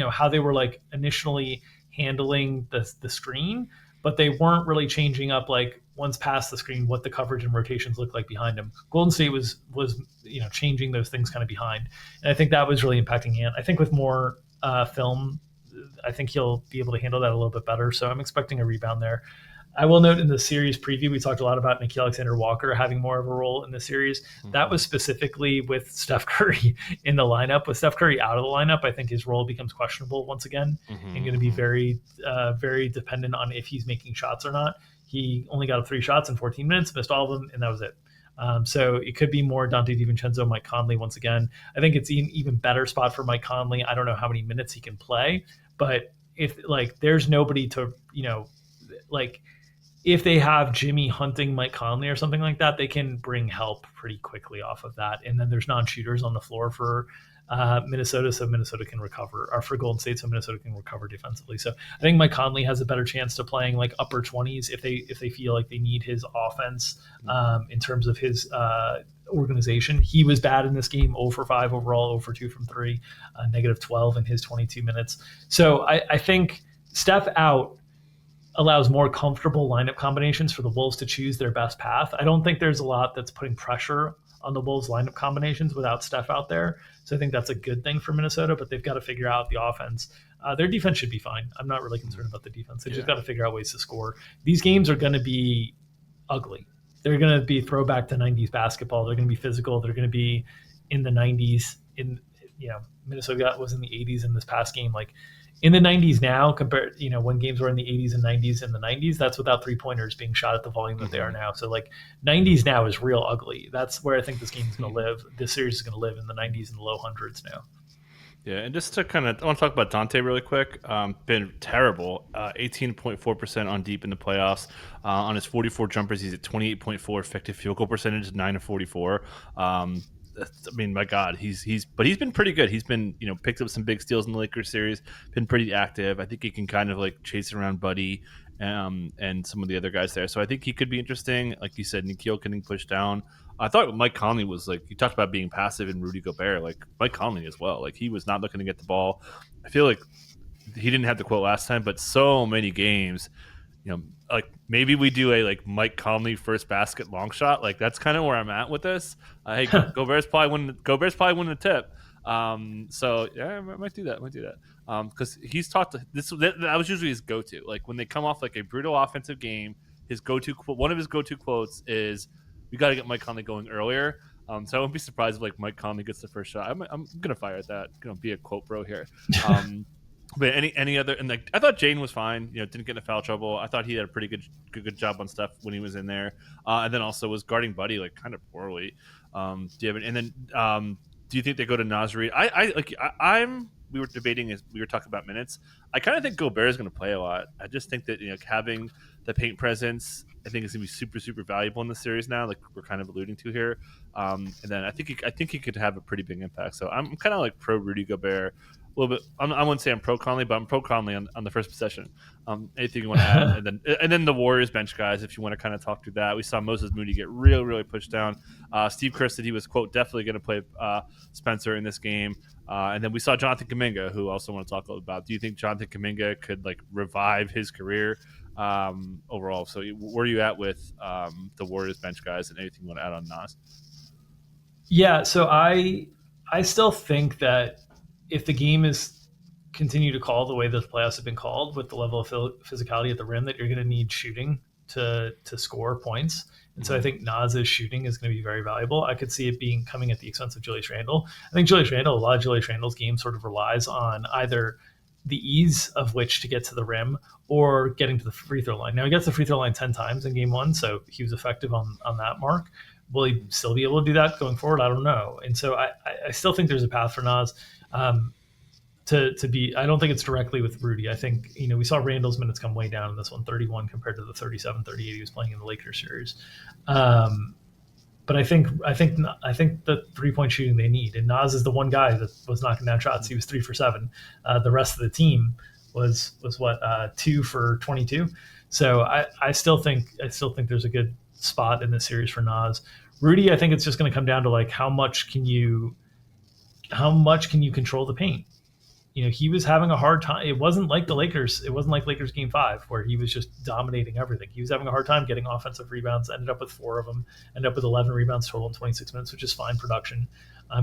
Speaker 2: how they were initially handling the screen, but they weren't really changing up once past the screen what the coverage and rotations looked like behind him. Golden State was changing those things kind of behind, and I think that was really impacting Ant. I think with more film, I think he'll be able to handle that a little bit better. So I'm expecting a rebound there. I will note in the series preview, we talked a lot about Nickeil Alexander-Walker having more of a role in the series. Mm-hmm. That was specifically with Steph Curry in the lineup. With Steph Curry out of the lineup, I think his role becomes questionable once again, and going to be very, very dependent on if he's making shots or not. He only got 3 shots in 14 minutes, missed all of them, and that was it. So it could be more Dante DiVincenzo, Mike Conley once again. I think it's an even better spot for Mike Conley. I don't know how many minutes he can play, but if there's nobody to, if they have Jimmy hunting Mike Conley or something like that, they can bring help pretty quickly off of that. And then there's non-shooters on the floor for Minnesota, so Minnesota can recover, or for Golden State, so Minnesota can recover defensively. So I think Mike Conley has a better chance to playing upper 20s if they feel like they need his offense in terms of his organization. He was bad in this game, 0 for 5 overall, 0 for 2 from 3, negative 12 in his 22 minutes. So I think Steph out allows more comfortable lineup combinations for the Wolves to choose their best path. I don't think there's a lot that's putting pressure on the Wolves lineup combinations without Steph out there. So I think that's a good thing for Minnesota, but they've got to figure out the offense. Their defense should be fine. I'm not really concerned about the defense. They just got to figure out ways to score. These games are going to be ugly. They're going to be throwback to 90s basketball. They're going to be physical. They're going to be in the 90s. Minnesota was in the 80s in this past game. Like in the 90s now, compared, when games were in the 80s and 90s in the 90s, that's without 3-pointers being shot at the volume that they are now. So like 90s now is real ugly. That's where I think this game is going to live. This series is going to live in the 90s and the low hundreds now.
Speaker 1: Yeah, and just to I want to talk about Dante really quick. Been terrible. 18.4% on deep in the playoffs. On his 44 jumpers, he's at 28.4 effective field goal percentage, 9 of 44. My God, he's been pretty good. He's been picked up some big steals in the Lakers series. Been pretty active. I think he can kind of like chase around Buddy and some of the other guys there. So I think he could be interesting. Like you said, Nikhil getting pushed down. I thought Mike Conley was like, you talked about being passive in Rudy Gobert, like Mike Conley as well. Like he was not looking to get the ball. I feel like he didn't have the quote last time, but so many games, like maybe we do a like Mike Conley first basket long shot. Like that's kind of where I'm at with this. Hey, Gobert's probably winning the tip. So yeah, I might do that. Because he's taught that was usually his go-to. Like when they come off like a brutal offensive game, one of his go-to quotes is, "We got to get Mike Conley going earlier." So I wouldn't be surprised if like Mike Conley gets the first shot. I'm gonna fire at that. Gonna be a quote bro here. But any other, and like I thought Jane was fine. Didn't get into foul trouble. I thought he had a pretty good job on stuff when he was in there, and then also was guarding Buddy like kind of poorly. Do you have do you think they go to Nasri? We were debating as we were talking about minutes. I kind of think Gobert is going to play a lot. I just think that having the paint presence, I think is going to be super super valuable in the series now. Like we're kind of alluding to here, and then I think he could have a pretty big impact. So I'm kind of like pro Rudy Gobert. A little bit. I wouldn't say I'm pro Conley, but I'm pro Conley on the first possession. Anything you want to add, and then the Warriors bench guys, if you want to kind of talk through that. We saw Moses Moody get really pushed down. Steve Kerr said he was quote definitely going to play Spencer in this game, and then we saw Jonathan Kuminga, who also want to talk a little about. Do you think Jonathan Kuminga could like revive his career overall? So where are you at with the Warriors bench guys, and anything you want to add on Nas?
Speaker 2: Yeah, so I still think that if the game is continue to call the way the playoffs have been called with the level of physicality at the rim, that you're going to need shooting to score points. And so I think Nas's shooting is going to be very valuable. I could see it coming at the expense of Julius Randle. I think a lot of Julius Randle's game sort of relies on either the ease of which to get to the rim or getting to the free throw line. Now he gets the free throw line 10 times in game one, so he was effective on that mark. Will he still be able to do that going forward? I don't know. And so I still think there's a path for Nas. To be, I don't think it's directly with Rudy. I think, we saw Randall's minutes come way down in this one, 31 compared to the 37, 38 he was playing in the Lakers series. But I think the 3-point shooting they need, and Nas is the one guy that was knocking down shots. He was 3 for 7. The rest of the team was 2 for 22. So I still think there's a good spot in this series for Nas. Rudy, I think it's just going to come down to like how much can you control the paint. He was having a hard time. It wasn't like the Lakers. It wasn't like Lakers game 5 where he was just dominating everything. He was having a hard time getting offensive rebounds, ended up with 4 of them, ended up with 11 rebounds total in 26 minutes, which is fine production.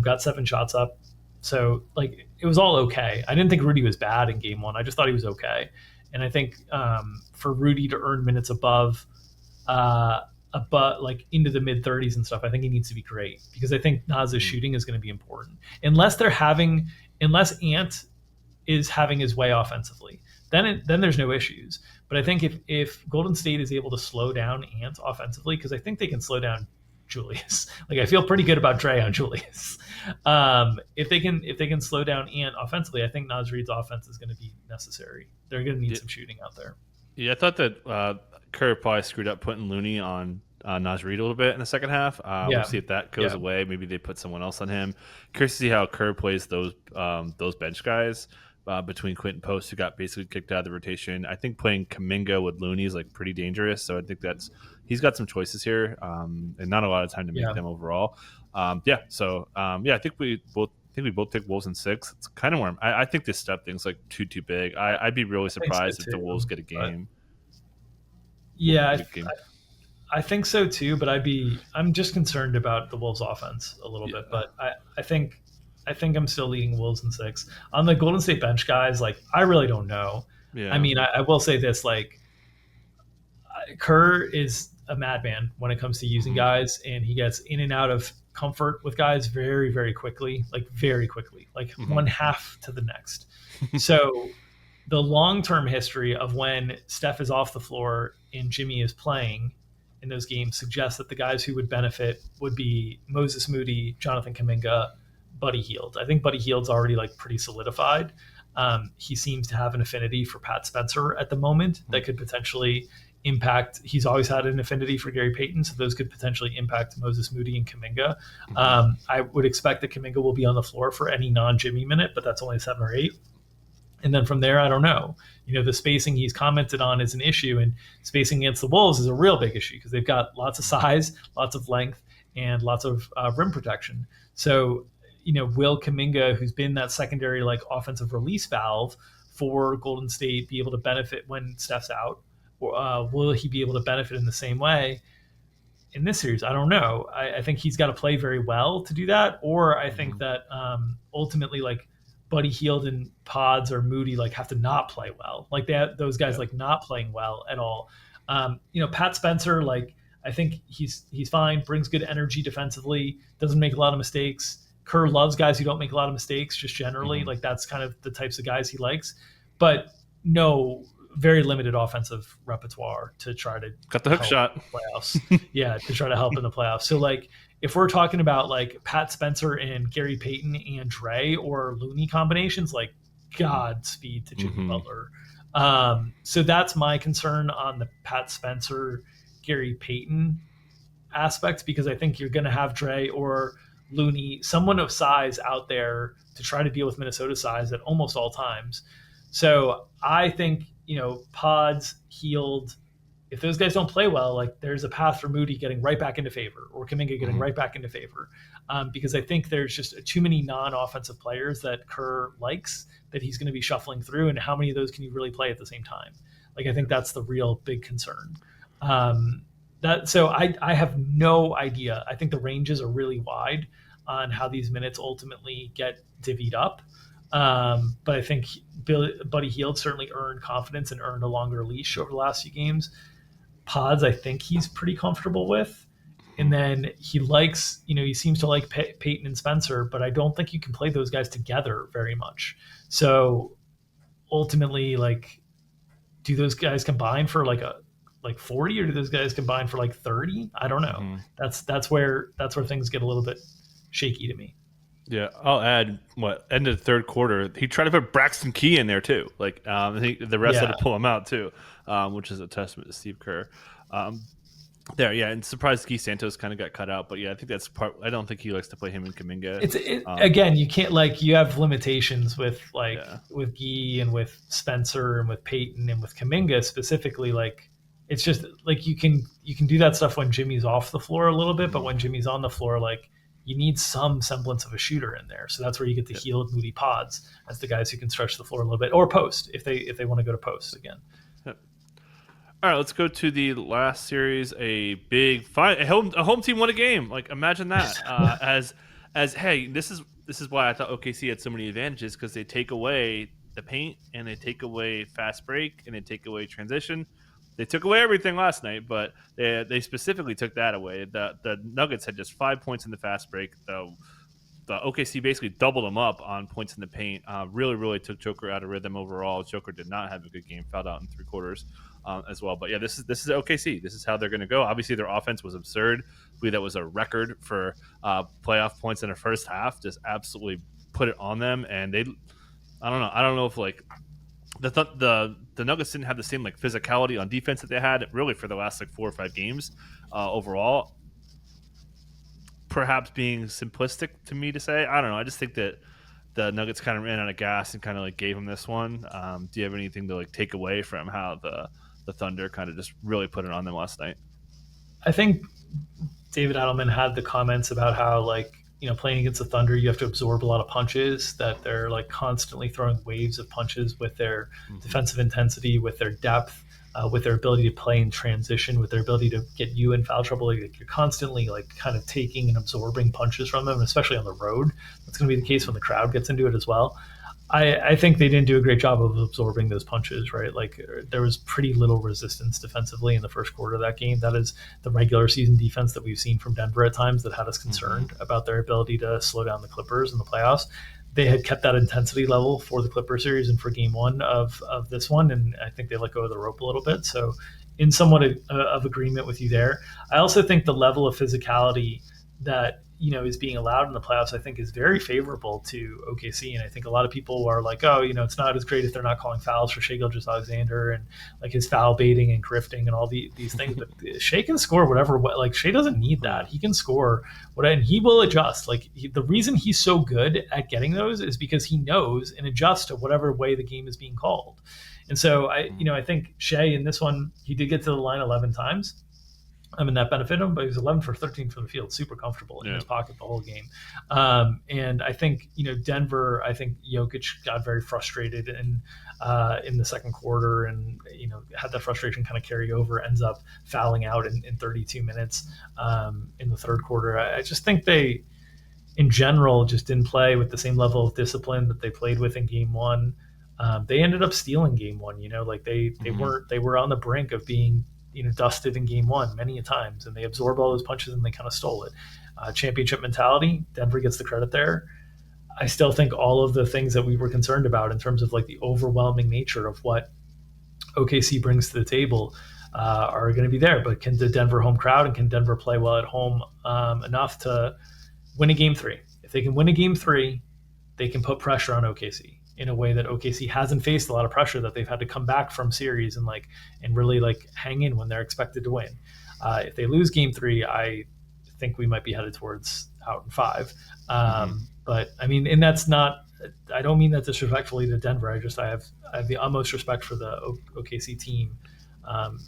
Speaker 2: Got 7 shots up. So like it was all okay. I didn't think Rudy was bad in game 1. I just thought he was okay. And I think for Rudy to earn minutes above like into the mid 30s and stuff, I think he needs to be great because I think Nas's shooting is going to be important. Unless Ant is having his way offensively, then there's no issues. But I think if Golden State is able to slow down Ant offensively, because I think they can slow down Julius. Like I feel pretty good about Dre on Julius. If they can slow down Ant offensively, I think Naz Reid's offense is going to be necessary. They're going to need some shooting out there.
Speaker 1: Yeah, I thought that Kerr probably screwed up putting Looney on Naz Reid a little bit in the second half. We'll see if that goes away. Maybe they put someone else on him. Curious to see how Kerr plays those bench guys. Between Quentin Post, who got basically kicked out of the rotation. I think playing Kuminga with Looney is like pretty dangerous. So I think he's got some choices here, and not a lot of time to make them overall. I think we both take Wolves in 6. It's kind of where I think this Steph thing's like too big. I'd be really surprised if the Wolves get a game.
Speaker 2: Yeah, I think so too, but I'm just concerned about the Wolves offense a little bit.
Speaker 1: Yeah.
Speaker 2: But I think I'm still leading Wolves in 6. On the Golden State bench guys, like I really don't know. I
Speaker 1: Yeah.
Speaker 2: mean, I will say this, like Kerr is a madman when it comes to using
Speaker 1: Mhm.
Speaker 2: guys, and he gets in and out of comfort with guys very, very quickly, like
Speaker 1: Mhm.
Speaker 2: one half to the next. So the long term history of when Steph is off the floor and Jimmy is playing in those games suggests that the guys who would benefit would be Moses Moody, Jonathan Kuminga, Buddy Hield. I think Buddy Hield's already like pretty solidified. He seems to have an affinity for Pat Spencer at the moment that could potentially impact. He's always had an affinity for Gary Payton, so those could potentially impact Moses Moody and Kuminga.
Speaker 1: Mhm.
Speaker 2: I would expect that Kuminga will be on the floor for any non-Jimmy minute, but that's only 7 or 8. And then from there, I don't know. The spacing he's commented on is an issue, and spacing against the Wolves is a real big issue because they've got lots of size, lots of length, and lots of rim protection. So, will Kuminga, who's been that secondary like offensive release valve for Golden State, be able to benefit when Steph's out, or will he be able to benefit in the same way in this series? I don't know. I think he's got to play very well to do that, or I think
Speaker 1: Mhm.
Speaker 2: that ultimately, like Buddy Hield and Pods or Moody, like have to not play well. Like those guys
Speaker 1: Yeah.
Speaker 2: like not playing well at all. Pat Spencer, like I think he's fine, brings good energy defensively, doesn't make a lot of mistakes. Kerr loves guys who don't make a lot of mistakes, just generally.
Speaker 1: Mhm.
Speaker 2: Like that's kind of the types of guys he likes, but no, very limited offensive repertoire to try to
Speaker 1: Got the hook
Speaker 2: help
Speaker 1: shot.
Speaker 2: in the playoffs. Yeah, to try to help in the playoffs. So like if we're talking about like Pat Spencer and Gary Payton and Dre or Looney combinations, like Godspeed to Jimmy
Speaker 1: Mhm.
Speaker 2: Butler. So that's my concern on the Pat Spencer, Gary Payton aspect, because I think you're going to have Dre or Looney, someone of size out there to try to deal with Minnesota size at almost all times. So I think, Pods, Healed, if those guys don't play well, like there's a path for Moody getting right back into favor or Kuminga getting
Speaker 1: Mhm.
Speaker 2: right back into favor, because I think there's just too many non-offensive players that Kerr likes that he's going to be shuffling through, and how many of those can you really play at the same time? Like I think that's the real big concern. I have no idea. I think the ranges are really wide on how these minutes ultimately get divvied up. But I think Buddy Hield certainly earned confidence and earned a longer leash over the last few games. Pods, I think he's pretty comfortable with. And
Speaker 1: Mhm.
Speaker 2: then he likes, he seems to like Peyton and Spencer, but I don't think you can play those guys together very much. So ultimately, like, do those guys combine for like 40, or do those guys combine for like 30? I don't know.
Speaker 1: Mhm.
Speaker 2: That's where things get a little bit shaky to me.
Speaker 1: Yeah, I'll add what end of the third quarter. He tried to put Braxton Key in there too. Like I think the rest had
Speaker 2: Yeah.
Speaker 1: to pull him out too, which is a testament to Steve Kerr. There, yeah, and surprised Key Santos kind of got cut out, but yeah, I think that's part. I don't think he likes to play him and Kaminga. Um,
Speaker 2: Again, you can't, like, you have limitations with
Speaker 1: yeah,
Speaker 2: Gee and with Spencer and with Peyton and with Kaminga specifically. Like it's just like you can do that stuff when Jimmy's off the floor a little bit, but
Speaker 1: mhm,
Speaker 2: when Jimmy's on the floor, like you need some semblance of a shooter in there. So that's where you get the
Speaker 1: yeah,
Speaker 2: Healed, Moody, Pods as the guys who can stretch the floor a little bit, or post if they want to go to post again.
Speaker 1: yeah. All right, let's go to the last series. A big fight. A home team won a game. Like imagine that. As hey, this is why I thought OKC had so many advantages, because they take away the paint and they take away fast break and they take away transition. They took away everything last night, but they specifically took that away. The Nuggets had just 5 points in the fast break, though. The OKC basically doubled them up on points in the paint. Really, really took Joker out of rhythm overall. Joker did not have a good game. Fouled out in three quarters as well. But yeah, this is OKC. This is how they're going to go. Obviously, their offense was absurd. I believe that was a record for playoff points in the first half. Just absolutely put it on them, and they. I don't know. I don't know if like the Nuggets didn't have the same like physicality on defense that they had really for the last like 4 or 5 games overall. Perhaps being simplistic to me to say. I don't know. I just think that the Nuggets kind of ran out of gas and kind of like gave them this one. Do you have anything to like take away from how the Thunder kind of just really put it on them last night?
Speaker 2: I think David Adelman had the comments about how, like, playing against the Thunder, you have to absorb a lot of punches. That they're like constantly throwing waves of punches with their defensive intensity, with their depth, with their ability to play in transition, with their ability to get you in foul trouble. Like, you're constantly like kind of taking and absorbing punches from them, and especially on the road. That's going to be the case when the crowd gets into it as well. I think they didn't do a great job of absorbing those punches, right? Like, there was pretty little resistance defensively in the first quarter of that game. That is the regular season defense that we've seen from Denver at times that had us concerned about their ability to slow down the Clippers in the playoffs. They had kept that intensity level for the Clipper series and for game one of this one, and I think they let go of the rope a little bit. So in somewhat of agreement with you there. I also think the level of physicality that is being allowed in the playoffs, I think, is very favorable to OKC. And I think a lot of people are like, oh, it's not as great if they're not calling fouls for Shai Gilgeous-Alexander and like his foul baiting and grifting and all these things. But Shai can score whatever. Like, Shai doesn't need that. He can score and he will adjust. Like, the reason he's so good at getting those is because he knows and adjusts to whatever way the game is being called. And so I think Shai in this one, he did get to the line 11 times. That benefited him, but he was 11 for 13 from the field, super comfortable in his pocket the whole game. And I think, Denver, I think Jokic got very frustrated in the second quarter and, had that frustration kind of carry over, ends up fouling out in 32 minutes in the third quarter. I just think they, in general, just didn't play with the same level of discipline that they played with in game one. They ended up stealing game one, like they were on the brink of being dusted in game one many a times, and they absorbed all those punches and they kind of stole it. Championship mentality, Denver gets the credit there. I still think all of the things that we were concerned about in terms of like the overwhelming nature of what OKC brings to the table are going to be there. But can the Denver home crowd and can Denver play well at home enough to win a game three? If they can win a game three, they can put pressure on OKC in a way that OKC hasn't faced a lot of pressure, that they've had to come back from series and really like hang in when they're expected to win. If they lose game three, I think we might be headed towards out in five. But and that's not, I don't mean that disrespectfully to Denver. I have the utmost respect for the OKC team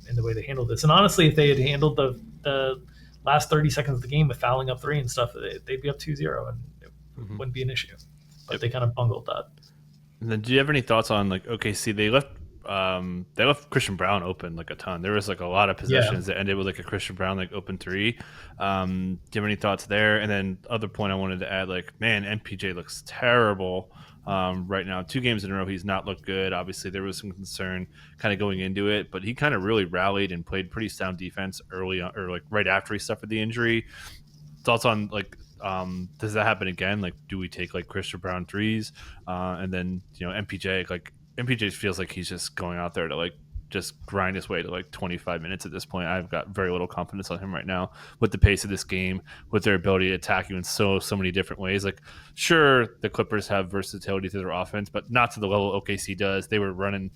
Speaker 2: in the way they handled this. And honestly, if they had handled the last 30 seconds of the game with fouling up three and stuff, they'd be up 2-0 and it wouldn't be an issue. But they kind of bungled that.
Speaker 1: And then, do you have any thoughts on like OKC? They left Christian Brown open like a ton. There was like a lot of possessions that ended with like a Christian Brown like open three. Do you have any thoughts there? And then other point I wanted to add, like, man, MPJ looks terrible right now. 2 games in a row he's not looked good. Obviously there was some concern kind of going into it, but he kind of really rallied and played pretty sound defense early on, or like right after he suffered the injury. Thoughts on like, does that happen again? Like, do we take like Christian Brown threes? And then, MPJ feels like he's just going out there to like just grind his way to like 25 minutes at this point. I've got very little confidence on him right now with the pace of this game, with their ability to attack you in so many different ways. Like, sure, the Clippers have versatility to their offense, but not to the level OKC does. They were running,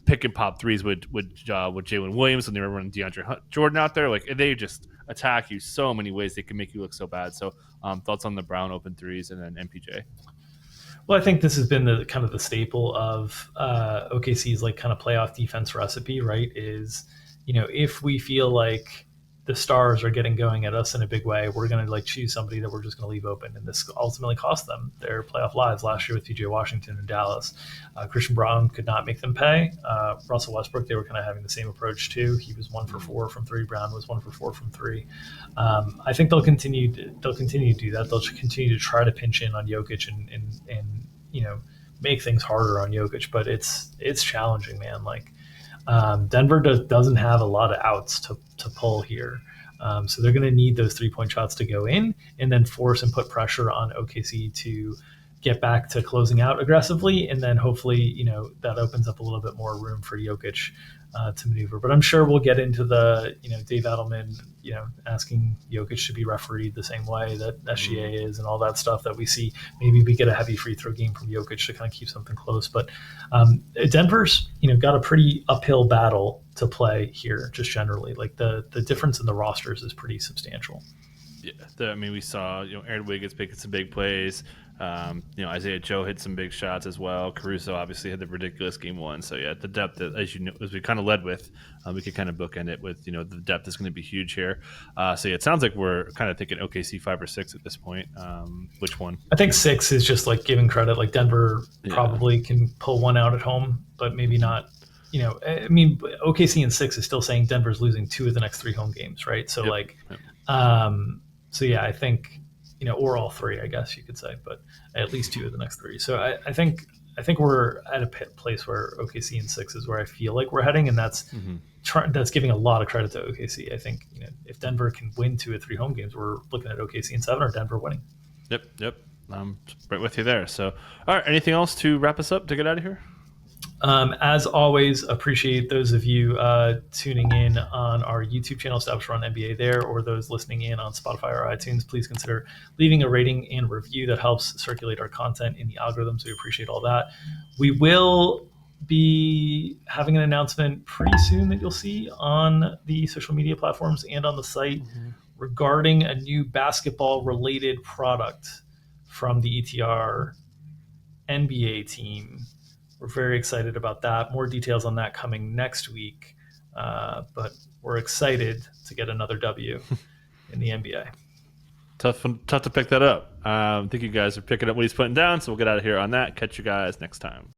Speaker 1: pick and pop threes with Jalen Williams when they were running DeAndre Jordan out there. Like, they just attack you so many ways. They can make you look so bad. So thoughts on the Brown open threes and then MPJ?
Speaker 2: Well, I think this has been the kind of the staple of OKC's like kind of playoff defense recipe, right? Is, if we feel like the stars are getting going at us in a big way, we're going to like choose somebody that we're just going to leave open. And this ultimately cost them their playoff lives last year with PJ Washington and Dallas. Christian Brown could not make them pay. Russell Westbrook, they were kind of having the same approach too. He was 1 for 4 from three. Brown was 1 for 4 from three. I think they'll continue to do that. They'll continue to try to pinch in on Jokic and make things harder on Jokic, but it's challenging, man. Like, Denver doesn't have a lot of outs to pull here. So they're going to need those 3-point shots to go in and then force and put pressure on OKC to get back to closing out aggressively. And then hopefully, that opens up a little bit more room for Jokic to maneuver. But I'm sure we'll get into the, Dave Adelman, asking Jokic to be refereed the same way that SGA is and all that stuff that we see. Maybe we get a heavy free throw game from Jokic to kind of keep something close. But Denver's, got a pretty uphill battle to play here, just generally. Like the difference in the rosters is pretty substantial.
Speaker 1: Yeah, we saw Aaron Wiggins making some big plays. Isaiah Joe hit some big shots as well. Caruso obviously had the ridiculous game one. So yeah, the depth, as we kind of led with, we could kind of bookend it with, the depth is going to be huge here. So yeah, it sounds like we're kind of thinking OKC 5 or 6 at this point. Which one?
Speaker 2: I think 6 is just like giving credit. Like Denver probably can pull one out at home, but maybe not. OKC in 6 is still saying Denver's losing 2 of the next 3 home games, right? So I think, or all 3, I guess you could say, but at least 2 of the next 3. So I think we're at a place where OKC in 6 is where I feel like we're heading, and that's that's giving a lot of credit to OKC. I think if Denver can win 2 of 3 home games, we're looking at OKC in 7 or Denver winning.
Speaker 1: Yep. I'm right with you there. So, all right, anything else to wrap us up to get out of here?
Speaker 2: As always, appreciate those of you tuning in on our YouTube channel, Established Run NBA there, or those listening in on Spotify or iTunes. Please consider leaving a rating and review. That helps circulate our content in the algorithm, so we appreciate all that. We will be having an announcement pretty soon that you'll see on the social media platforms and on the site regarding a new basketball-related product from the ETR NBA team. We're very excited about that. More details on that coming next week. But we're excited to get another W in the NBA.
Speaker 1: Tough to pick that up. I think you guys are picking up what he's putting down, so we'll get out of here on that. Catch you guys next time.